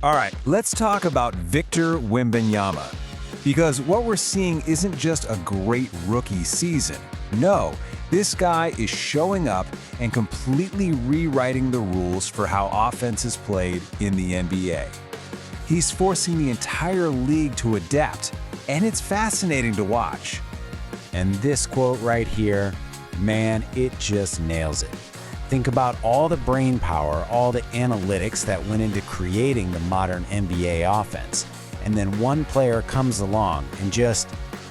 All right, let's talk about Victor Wembanyama. Because what we're seeing isn't just a great rookie season. No, this guy is showing up and completely rewriting the rules for how offense is played in the NBA. He's forcing the entire league to adapt, and it's fascinating to watch. And this quote right here, man, it just nails it. Think about all the brain power, all the analytics that went into creating the modern NBA offense. And then one player comes along and just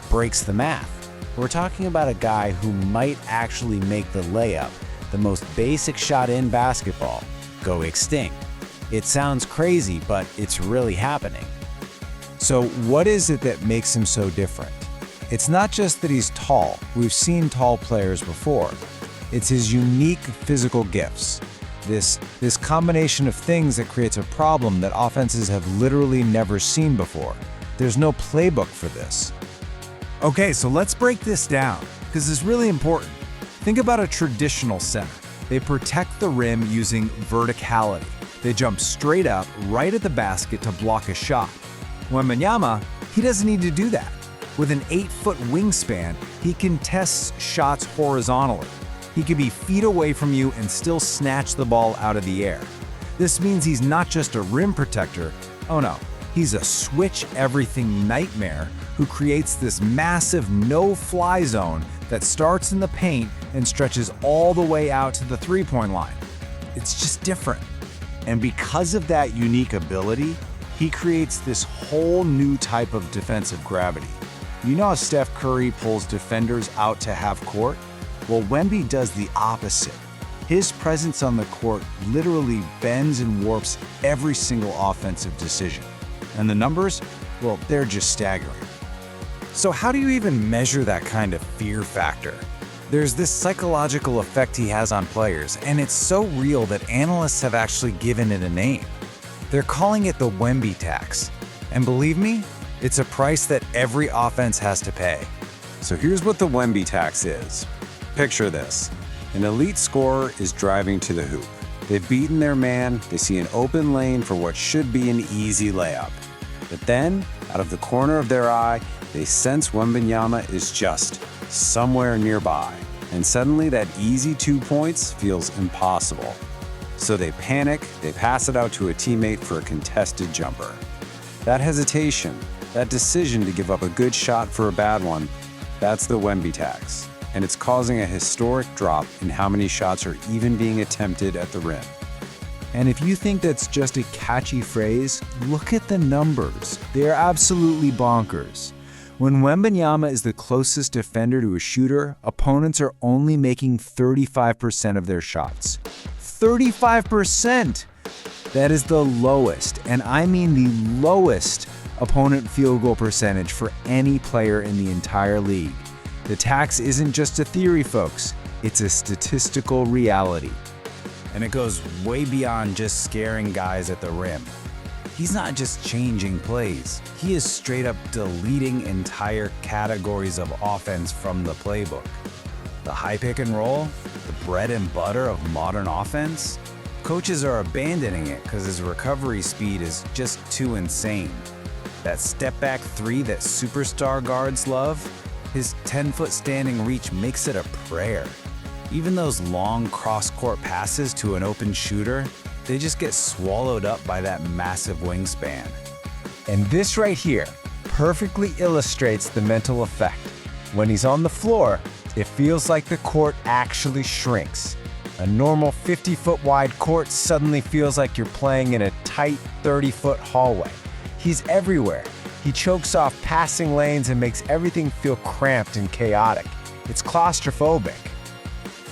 breaks the math. We're talking about a guy who might actually make the layup, the most basic shot in basketball, go extinct. It sounds crazy, but it's really happening. So what is it that makes him so different? It's not just that he's tall. We've seen tall players before. It's his unique physical gifts. This combination of things that creates a problem that offenses have literally never seen before. There's no playbook for this. Okay, so let's break this down, because it's really important. Think about a traditional center. They protect the rim using verticality. They jump straight up, right at the basket to block a shot. Wembanyama, he doesn't need to do that. With an 8-foot wingspan, he contests shots horizontally. He can be feet away from you and still snatch the ball out of the air. This means he's not just a rim protector. Oh no, he's a switch-everything nightmare who creates this massive no-fly zone that starts in the paint and stretches all the way out to the three-point line. It's just different. And because of that unique ability, he creates this whole new type of defensive gravity. You know how Steph Curry pulls defenders out to half court? Well, Wemby does the opposite. His presence on the court literally bends and warps every single offensive decision. And the numbers? Well, they're just staggering. So how do you even measure that kind of fear factor? There's this psychological effect he has on players, and it's so real that analysts have actually given it a name. They're calling it the Wemby Tax. And believe me, it's a price that every offense has to pay. So here's what the Wemby Tax is. Picture this. An elite scorer is driving to the hoop. They've beaten their man, they see an open lane for what should be an easy layup. But then, out of the corner of their eye, they sense Wembanyama is just somewhere nearby. And suddenly that easy 2 points feels impossible. So they panic, they pass it out to a teammate for a contested jumper. That hesitation, that decision to give up a good shot for a bad one, that's the Wemby Tax. And it's causing a historic drop in how many shots are even being attempted at the rim. And if you think that's just a catchy phrase, look at the numbers. They are absolutely bonkers. When Wembanyama is the closest defender to a shooter, opponents are only making 35% of their shots. 35%! That is the lowest, and I mean the lowest, opponent field goal percentage for any player in the entire league. The tax isn't just a theory, folks. It's a statistical reality. And it goes way beyond just scaring guys at the rim. He's not just changing plays. He is straight up deleting entire categories of offense from the playbook. The high pick and roll, the bread and butter of modern offense, coaches are abandoning it because his recovery speed is just too insane. That step back three that superstar guards love, his 10-foot standing reach makes it a prayer. Even those long cross-court passes to an open shooter, they just get swallowed up by that massive wingspan. And this right here perfectly illustrates the mental effect. When he's on the floor, it feels like the court actually shrinks. A normal 50-foot wide court suddenly feels like you're playing in a tight 30-foot hallway. He's everywhere. He chokes off passing lanes and makes everything feel cramped and chaotic. It's claustrophobic.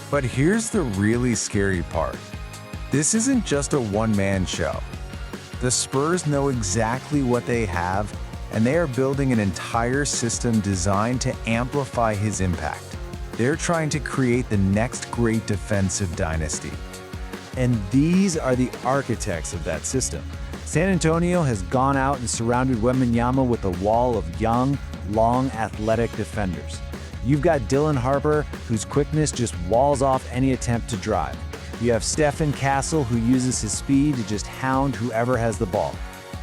But here's the really scary part. This isn't just a one-man show. The Spurs know exactly what they have, and they are building an entire system designed to amplify his impact. They're trying to create the next great defensive dynasty. And these are the architects of that system. San Antonio has gone out and surrounded Wembanyama with a wall of young, long, athletic defenders. You've got Dylan Harper, whose quickness just walls off any attempt to drive. You have Stefon Castle, who uses his speed to just hound whoever has the ball.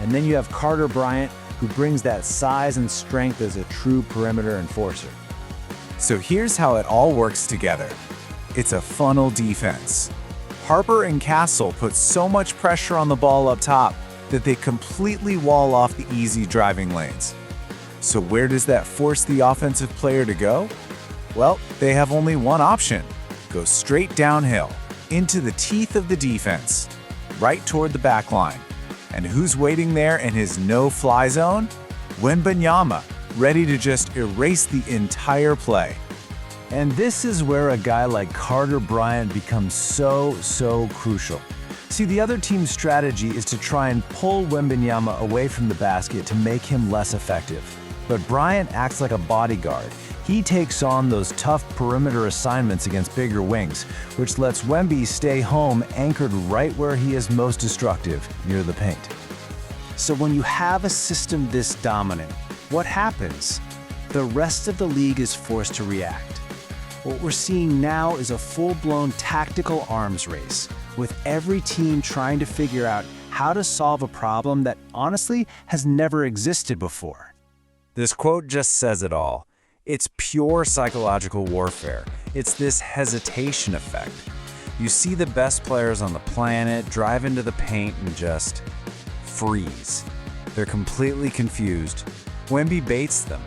And then you have Carter Bryant, who brings that size and strength as a true perimeter enforcer. So here's how it all works together. It's a funnel defense. Harper and Castle put so much pressure on the ball up top that they completely wall off the easy driving lanes. So where does that force the offensive player to go? Well, they have only one option. Go straight downhill, into the teeth of the defense, right toward the back line. And who's waiting there in his no-fly zone? Wembanyama, ready to just erase the entire play. And this is where a guy like Carter Bryant becomes so crucial. See, the other team's strategy is to try and pull Wembanyama away from the basket to make him less effective. But Bryant acts like a bodyguard. He takes on those tough perimeter assignments against bigger wings, which lets Wemby stay home anchored right where he is most destructive, near the paint. So when you have a system this dominant, what happens? The rest of the league is forced to react. What we're seeing now is a full-blown tactical arms race, with every team trying to figure out how to solve a problem that honestly has never existed before. This quote just says it all. It's pure psychological warfare. It's this hesitation effect. You see the best players on the planet drive into the paint and just freeze. They're completely confused. Wemby baits them.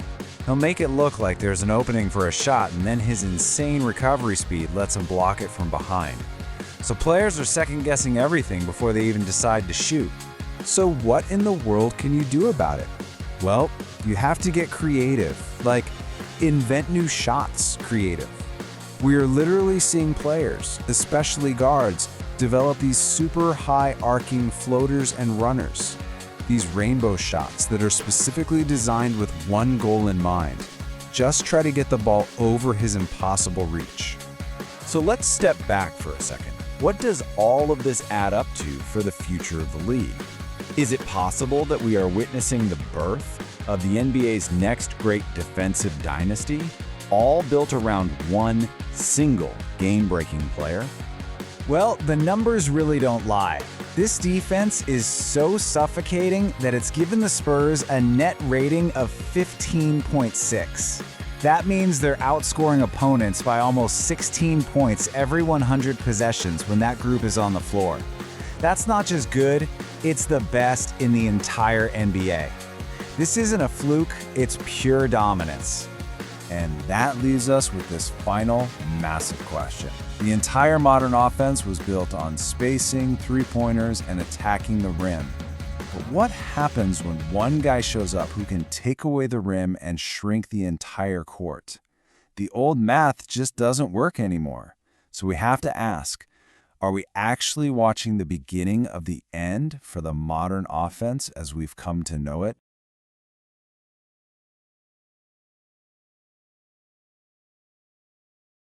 He'll make it look like there's an opening for a shot, and then his insane recovery speed lets him block it from behind. So players are second-guessing everything before they even decide to shoot. So what in the world can you do about it? Well, you have to get creative, like invent new shots creative. We are literally seeing players, especially guards, develop these super high arcing floaters and runners. These rainbow shots that are specifically designed with one goal in mind. Just try to get the ball over his impossible reach. So let's step back for a second. What does all of this add up to for the future of the league? Is it possible that we are witnessing the birth of the NBA's next great defensive dynasty, all built around one single game-breaking player? Well, the numbers really don't lie. This defense is so suffocating that it's given the Spurs a net rating of 15.6. That means they're outscoring opponents by almost 16 points every 100 possessions when that group is on the floor. That's not just good, it's the best in the entire NBA. This isn't a fluke, it's pure dominance. And that leaves us with this final massive question. The entire modern offense was built on spacing, three-pointers, and attacking the rim. But what happens when one guy shows up who can take away the rim and shrink the entire court? The old math just doesn't work anymore. So we have to ask, are we actually watching the beginning of the end for the modern offense as we've come to know it?